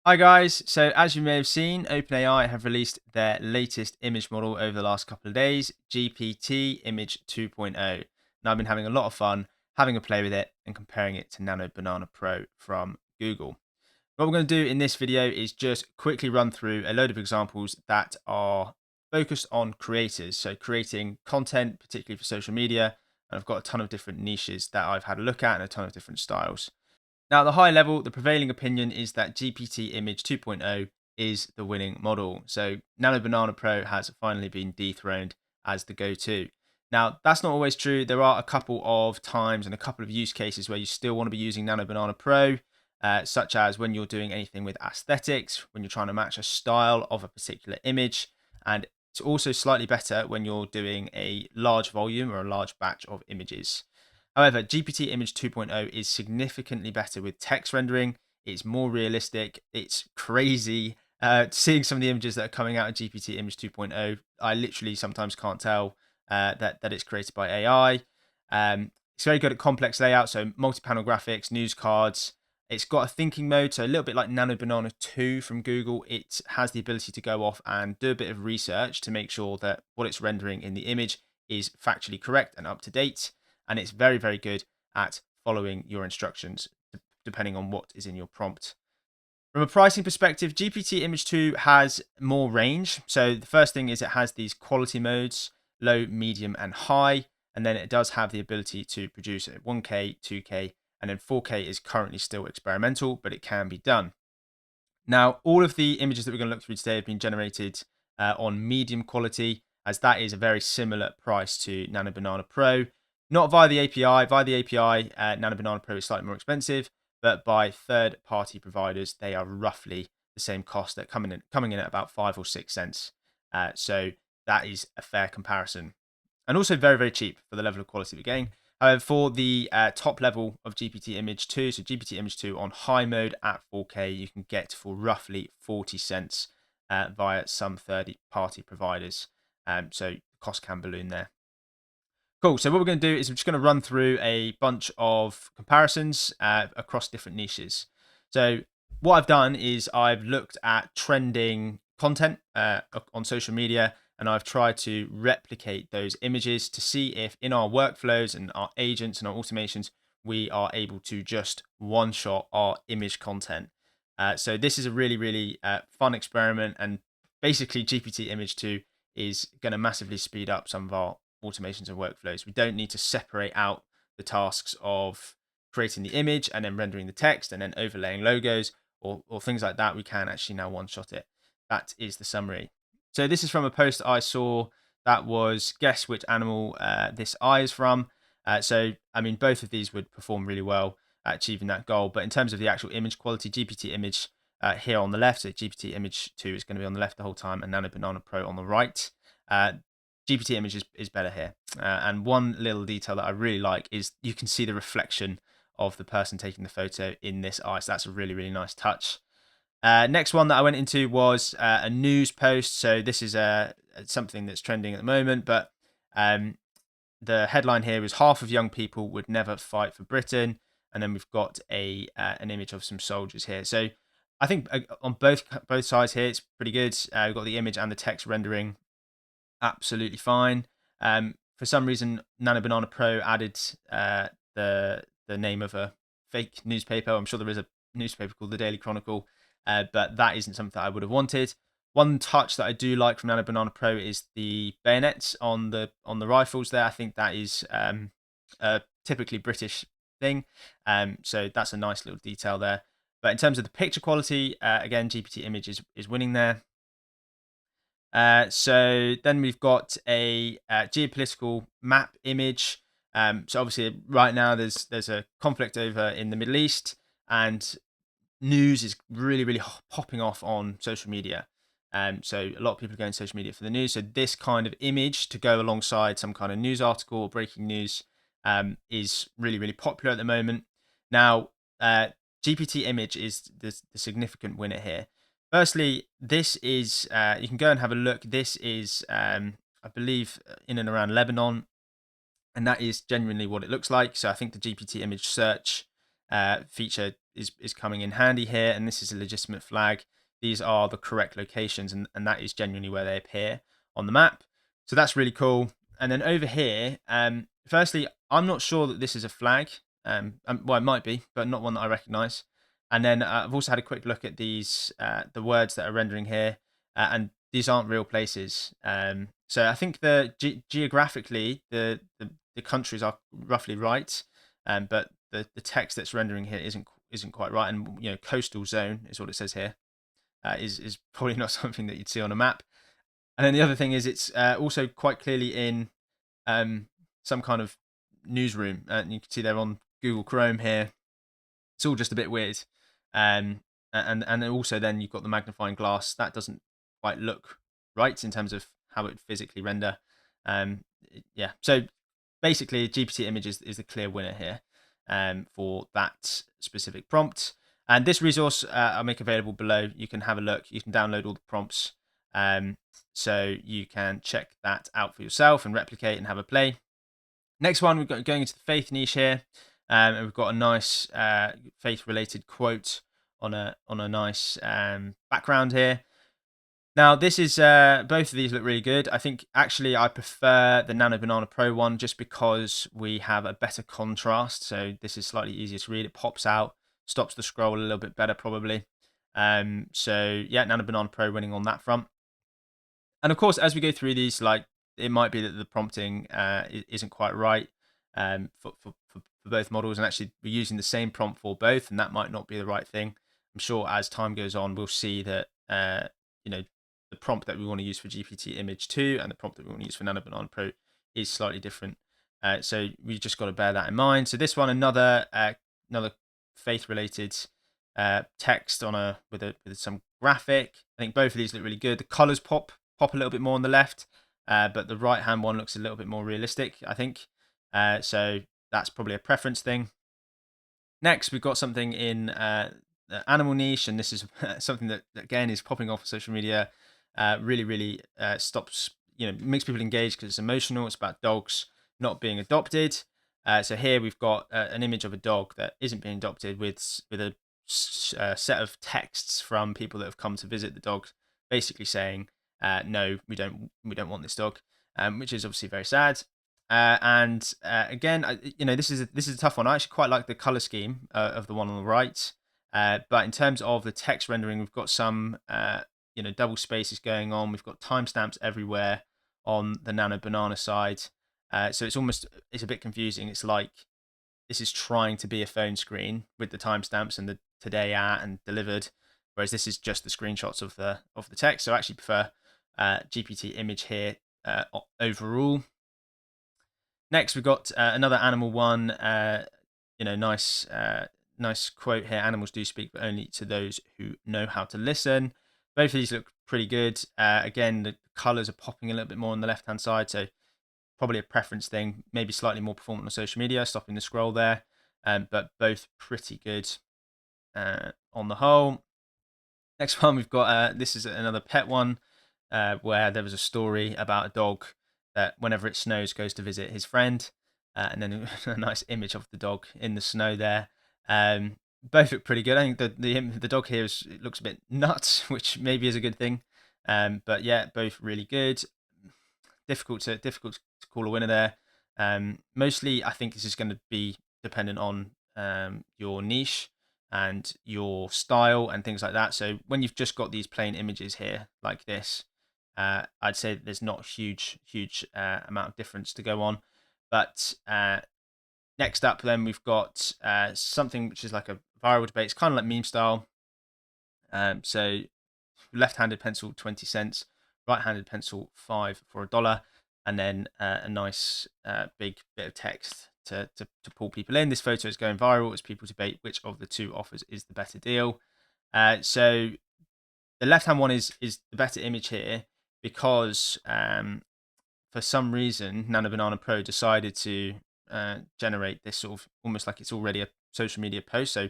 Hi guys, so as you may have seen, OpenAI have released their latest image model over the last couple of days, GPT Image 2.0. Now I've been having a lot of fun having a play with it and comparing it to Nano Banana Pro from Google. What we're going to do in this video is just quickly run through a load of examples that are focused on creators, so creating content, particularly for social media, and I've got a ton of different niches that I've had a look at and a ton of different styles. Now, at the high level, the prevailing opinion is that GPT Image 2.0 is the winning model. So, Nano Banana Pro has finally been dethroned as the go to. Now, that's not always true. There are a couple of times and a couple of use cases where you still want to be using Nano Banana Pro, such as when you're doing anything with aesthetics, when you're trying to match a style of a particular image. And it's also slightly better when you're doing a large volume or a large batch of images. However, GPT Image 2.0 is significantly better with text rendering. It's more realistic. It's crazy. Seeing some of the images that are coming out of GPT Image 2.0, I literally sometimes can't tell that it's created by AI. It's very good at complex layout, so multi-panel graphics, news cards. It's got a thinking mode, so a little bit like Nano Banana 2 from Google. It has the ability to go off and do a bit of research to make sure that what it's rendering in the image is factually correct and up to date. And it's very, very good at following your instructions, depending on what is in your prompt. From a pricing perspective, GPT Image 2 has more range. So the first thing is it has these quality modes, low, medium, and high. And then it does have the ability to produce at 1K, 2K, and then 4K is currently still experimental, but it can be done. Now, all of the images that we're going to look through today have been generated on medium quality, as that is a very similar price to Nano Banana Pro. Not via the API. Via the API, Nano Banana Pro is slightly more expensive, but by third-party providers, they are roughly the same cost. They're coming in at about 5 or 6 cents. So that is a fair comparison, and also very, very cheap for the level of quality we're getting. However, for the top level of GPT Image 2, so GPT Image 2 on high mode at 4K, you can get for roughly 40 cents via some third-party providers. So the cost can balloon there. Cool. So what we're going to do is I'm just going to run through a bunch of comparisons across different niches. So what I've done is I've looked at trending content on social media, and I've tried to replicate those images to see if in our workflows and our agents and our automations, we are able to just one-shot our image content. So this is a really, really fun experiment, and basically GPT Image 2 is going to massively speed up some of our automations and workflows. We don't need to separate out the tasks of creating the image and then rendering the text and then overlaying logos or things like that. We can actually now one-shot it. That is the summary. So this is from a post I saw that was guess which animal this eye is from. So, I mean, both of these would perform really well at achieving that goal. But in terms of the actual image quality, GPT Image here on the left, so GPT Image 2 is going to be on the left the whole time and Nano Banana Pro on the right. GPT Image is better here. And one little detail that I really like is you can see the reflection of the person taking the photo in this eye. So that's a really, really nice touch. Next one that I went into was a news post. So this is something that's trending at the moment, but the headline here is half of young people would never fight for Britain. And then we've got an image of some soldiers here. So I think on both sides here, it's pretty good. We've got the image and the text rendering absolutely fine. For some reason, Nano Banana Pro added the name of a fake newspaper. I'm sure there is a newspaper called the Daily Chronicle, but that isn't something that I would have wanted. One touch that I do like from Nano Banana Pro is the bayonets on the rifles there. I think that is a typically British thing. So that's a nice little detail there. But in terms of the picture quality, again, GPT Image is winning there. So then we've got a geopolitical map image. So obviously right now there's a conflict over in the Middle East, and news is really, really popping off on social media. So a lot of people are going to social media for the news. So this kind of image to go alongside some kind of news article or breaking news is really, really popular at the moment. Now, GPT Image is the significant winner here. Firstly, this is, you can go and have a look. This is, I believe, in and around Lebanon, and that is genuinely what it looks like. So I think the GPT Image search feature is coming in handy here, and this is a legitimate flag. These are the correct locations, and that is genuinely where they appear on the map. So that's really cool. And then over here, firstly, I'm not sure that this is a flag. Well, it might be, but not one that I recognize. And then I've also had a quick look at these, the words that are rendering here, and these aren't real places. So I think geographically, the countries are roughly right, but the text that's rendering here isn't quite right. And coastal zone is what it says here. Is probably not something that you'd see on a map. And then the other thing is it's also quite clearly in some kind of newsroom, and you can see they're on Google Chrome here. It's all just a bit weird. And also then you've got the magnifying glass that doesn't quite look right in terms of how it would physically render. Yeah, so basically GPT Image is the clear winner here for that specific prompt. And this resource I'll make available below. You can have a look. You can download all the prompts, so you can check that out for yourself and replicate and have a play. Next one, we've got going into the faith niche here, and we've got a nice faith-related quote on a nice background here. Now, this is both of these look really good. I think actually I prefer the Nano Banana Pro one just because we have a better contrast. So this is slightly easier to read. It pops out, stops the scroll a little bit better probably. So yeah, Nano Banana Pro winning on that front. And of course, as we go through these, like it might be that the prompting isn't quite right for both models, and actually we're using the same prompt for both, and that might not be the right thing. I'm sure as time goes on, we'll see that the prompt that we want to use for GPT Image 2 and the prompt that we want to use for Nano Banana Pro is slightly different. So we just got to bear that in mind. So this one, another faith-related text on with some graphic. I think both of these look really good. The colors pop a little bit more on the left, but the right hand one looks a little bit more realistic, I think. So that's probably a preference thing. Next, we've got something in the animal niche, and this is something that again is popping off of social media. Really stops, makes people engage because it's emotional. It's about dogs not being adopted. So here we've got an image of a dog that isn't being adopted with a set of texts from people that have come to visit the dog, basically saying, no, we don't want this dog, which is obviously very sad. And again, this is a tough one. I actually quite like the color scheme of the one on the right, but in terms of the text rendering, we've got some double spaces going on. We've got timestamps everywhere on the Nano Banana side, so it's a bit confusing. It's like this is trying to be a phone screen with the timestamps and the today at and delivered, whereas this is just the screenshots of the text. So I actually prefer GPT Image here overall. Next, we've got another animal one. Nice quote here. Animals do speak, but only to those who know how to listen. Both of these look pretty good. Again, the colors are popping a little bit more on the left-hand side, so probably a preference thing. Maybe slightly more performant on social media, stopping the scroll there. But both pretty good on the whole. Next one, we've got this is another pet one where there was a story about a dog that whenever it snows goes to visit his friend, and then a nice image of the dog in the snow there. Both look pretty good. I think the dog here looks a bit nuts, which maybe is a good thing. But yeah, both really good. Difficult to call a winner there. Mostly, I think this is going to be dependent on your niche and your style and things like that. So when you've just got these plain images here like this, I'd say there's not a huge amount of difference to go on. But next up, then we've got something which is like a viral debate. It's kind of like meme style. So left-handed pencil 20 cents, right-handed pencil 5 for $1, and then a nice big bit of text to pull people in. This photo is going viral as people debate which of the two offers is the better deal. So the left-hand one is the better image here because for some reason Nano Banana Pro decided to generate this sort of almost like it's already a social media post. So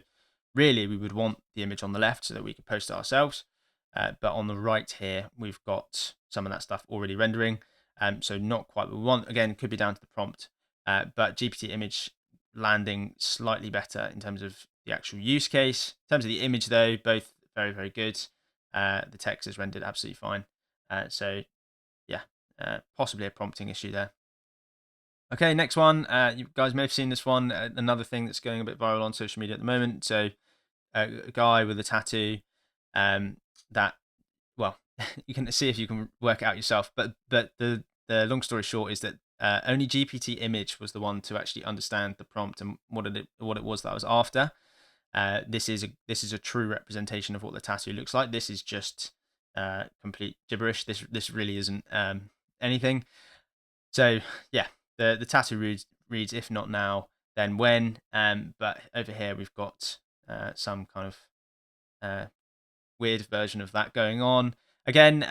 really we would want the image on the left so that we could post it ourselves. But on the right here, we've got some of that stuff already rendering. So not quite what we want. Again, could be down to the prompt. But GPT Image landing slightly better in terms of the actual use case. In terms of the image, though, both very, very good. The text is rendered absolutely fine. So yeah, possibly a prompting issue there. Okay, next one. You guys may have seen this one. Another thing that's going a bit viral on social media at the moment. So a guy with a tattoo that, well, you can see if you can work it out yourself. But the long story short is that only GPT Image was the one to actually understand the prompt and what it was that I was after. This is a true representation of what the tattoo looks like. This is just complete gibberish. This really isn't anything. So yeah, the tattoo reads if not now, then when. But over here we've got some kind of weird version of that going on. Again,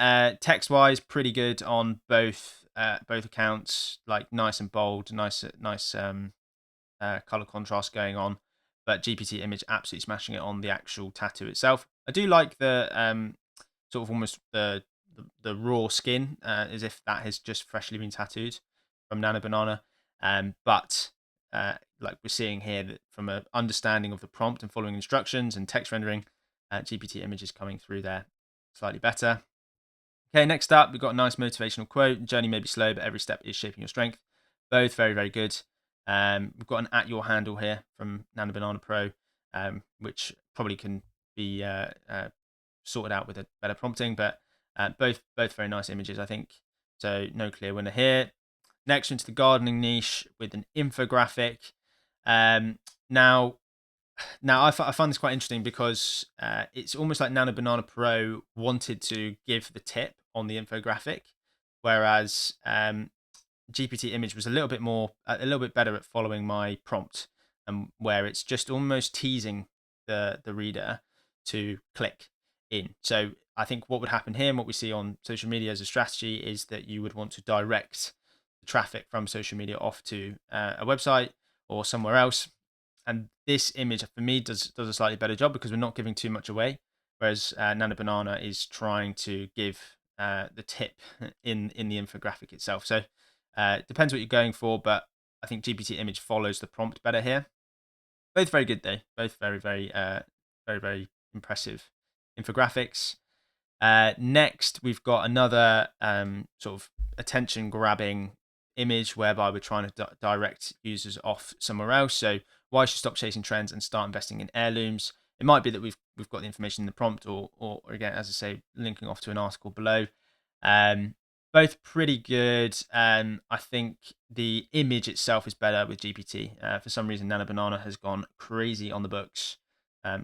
text wise, pretty good on both accounts. Like nice and bold, nice color contrast going on. But GPT Image absolutely smashing it on the actual tattoo itself. I do like the sort of almost the raw skin, as if that has just freshly been tattooed from Nano Banana. But like we're seeing here, that from an understanding of the prompt and following instructions and text rendering, GPT Image is coming through there slightly better. Okay, next up, we've got a nice motivational quote. Journey may be slow, but every step is shaping your strength. Both very, very good. We've got an at your handle here from Nano Banana Pro, which probably can be sorted out with a better prompting, but both very nice images, I think. So no clear winner here. Next into the gardening niche with an infographic. Now I find this quite interesting because it's almost like Nano Banana Pro wanted to give the tip on the infographic, whereas GPT Image was a little bit better at following my prompt, and where it's just almost teasing the reader to click in. So I think what would happen here, and what we see on social media as a strategy, is that you would want to direct the traffic from social media off to a website or somewhere else. And this image for me does a slightly better job because we're not giving too much away, whereas Nano Banana is trying to give the tip in the infographic itself. So it depends what you're going for, but I think GPT Image follows the prompt better here. Both very good though. Both very, very impressive infographics. Next, we've got another sort of attention-grabbing image whereby we're trying to direct users off somewhere else. So why should stop chasing trends and start investing in heirlooms? It might be that we've got the information in the prompt, or again, as I say, linking off to an article below. Both pretty good. I think the image itself is better with GPT. For some reason, Nano Banana has gone crazy on the books.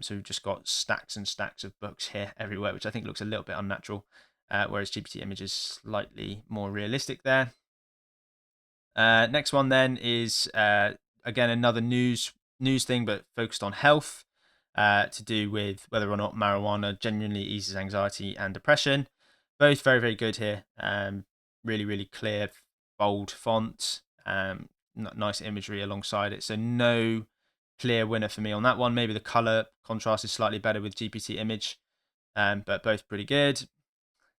So we've just got stacks and stacks of books here everywhere, which I think looks a little bit unnatural, whereas GPT Image is slightly more realistic there. Next one then is again another news thing, but focused on health, to do with whether or not marijuana genuinely eases anxiety and depression. Both very, very good here. Really, really clear, bold font, nice imagery alongside it. So no clear winner for me on that one. Maybe the color contrast is slightly better with GPT Image, but both pretty good.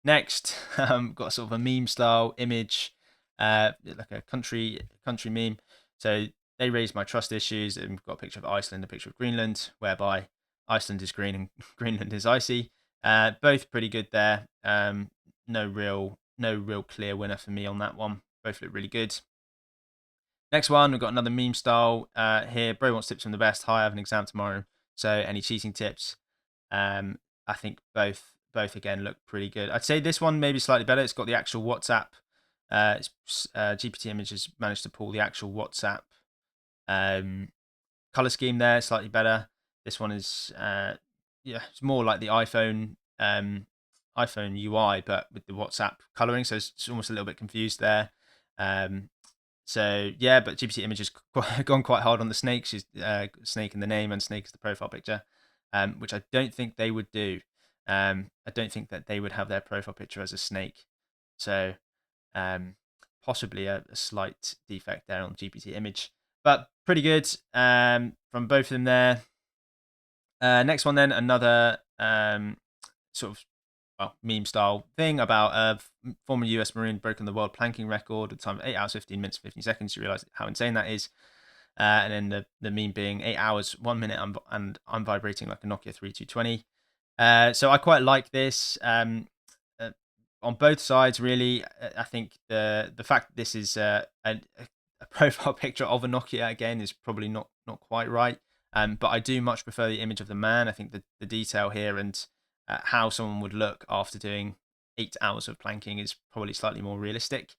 Next, got sort of a meme style image, like a country meme. So they raised my trust issues, and we've got a picture of Iceland, a picture of Greenland, whereby Iceland is green and Greenland is icy. Both pretty good there. No real clear winner for me on that one. Both look really good. Next one, we've got another meme style here. Bro wants tips from the best. Hi, I have an exam tomorrow, so any cheating tips? I think both again look pretty good. I'd say this one maybe slightly better. It's got the actual WhatsApp. GPT Image has managed to pull the actual WhatsApp color scheme there, slightly better. This one is it's more like the iPhone UI, but with the WhatsApp coloring. So it's almost a little bit confused there. So yeah, but GPT Image has gone quite hard on the snake. She's snake in the name and snake is the profile picture, which I don't think they would do. I don't think that they would have their profile picture as a snake. So possibly a slight defect there on GPT Image, but pretty good from both of them there. Next one then, another sort of meme style thing about a former US Marine broken the world planking record at the time of 8 hours, 15 minutes, 15 seconds. You realize how insane that is. And then the meme being 8 hours, 1 minute, and I'm vibrating like a Nokia 3220. So I quite like this. Uh, on both sides, really. I think the fact that this is a profile picture of a Nokia again is probably not quite right. But I do much prefer the image of the man. I think the detail here and how someone would look after doing 8 hours of planking is probably slightly more realistic.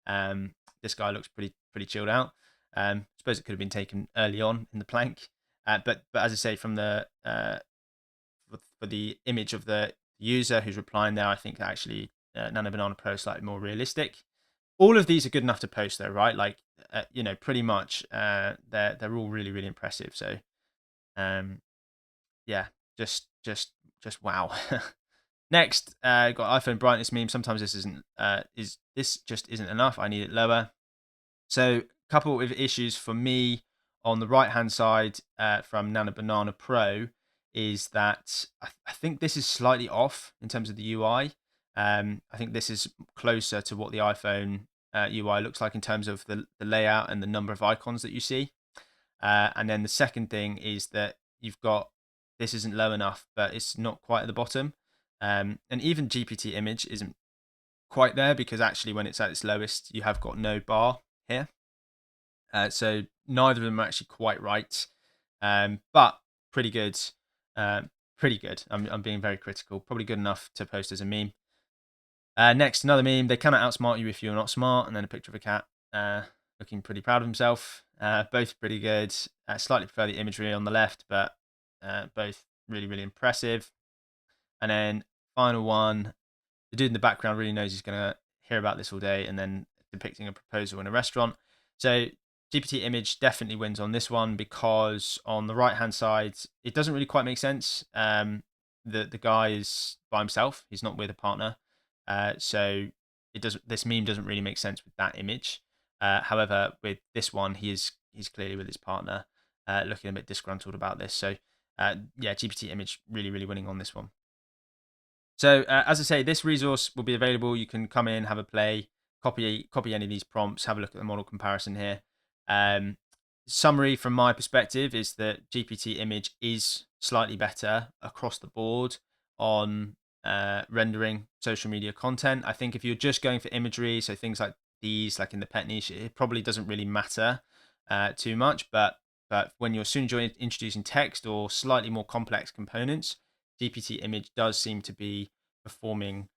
This guy looks pretty chilled out. I suppose it could have been taken early on in the plank, but as I say, from the for the image of the user who's replying there, I think actually Nano Banana Pro is slightly more realistic. All of these are good enough to post, though, right? Like, pretty much they're all really impressive. So, yeah, just wow. Next, got iPhone brightness meme. Sometimes this just isn't enough. I need it lower. So, a couple of issues for me on the right hand side from Nano Banana Pro is that I think this is slightly off in terms of the UI. I think this is closer to what the iPhone UI looks like in terms of the layout and the number of icons that you see. And then the second thing is that you've got this isn't low enough, but it's not quite at the bottom. And even GPT Image isn't quite there because actually when it's at its lowest, you have got no bar here. So neither of them are actually quite right, but pretty good. Pretty good. I'm being very critical. Probably good enough to post as a meme. Next, another meme. They cannot outsmart you if you're not smart. And then a picture of a cat looking pretty proud of himself. Both pretty good. Slightly prefer the imagery on the left, but both really impressive. And then final one. The dude in the background really knows he's going to hear about this all day, and then depicting a proposal in a restaurant. So GPT Image definitely wins on this one because on the right hand side, it doesn't really quite make sense. The guy is by himself; he's not with a partner, so it does. This meme doesn't really make sense with that image. However, with this one, he's clearly with his partner, looking a bit disgruntled about this. So yeah, GPT Image really winning on this one. So as I say, this resource will be available. You can come in, have a play, copy any of these prompts, have a look at the model comparison here. Summary from my perspective is that GPT Image is slightly better across the board on rendering social media content. I think if you're just going for imagery, so things like these, like in the pet niche, it probably doesn't really matter too much. But when you're introducing text or slightly more complex components, GPT Image does seem to be performing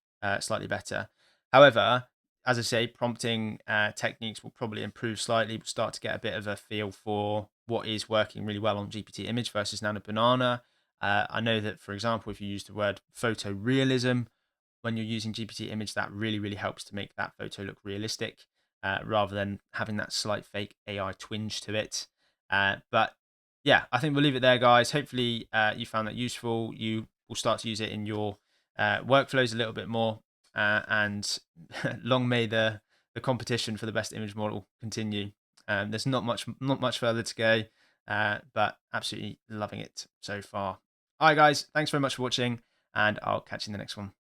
slightly better. However, as I say, prompting techniques will probably improve slightly. We'll start to get a bit of a feel for what is working really well on GPT Image versus Nano Banana. I know that, for example, if you use the word photorealism when you're using GPT Image, that really helps to make that photo look realistic rather than having that slight fake AI twinge to it. But yeah, I think we'll leave it there, guys. Hopefully, you found that useful. You will start to use it in your workflows a little bit more. And long may the competition for the best image model continue. There's not much further to go, but absolutely loving it so far. All right, guys, thanks very much for watching, and I'll catch you in the next one.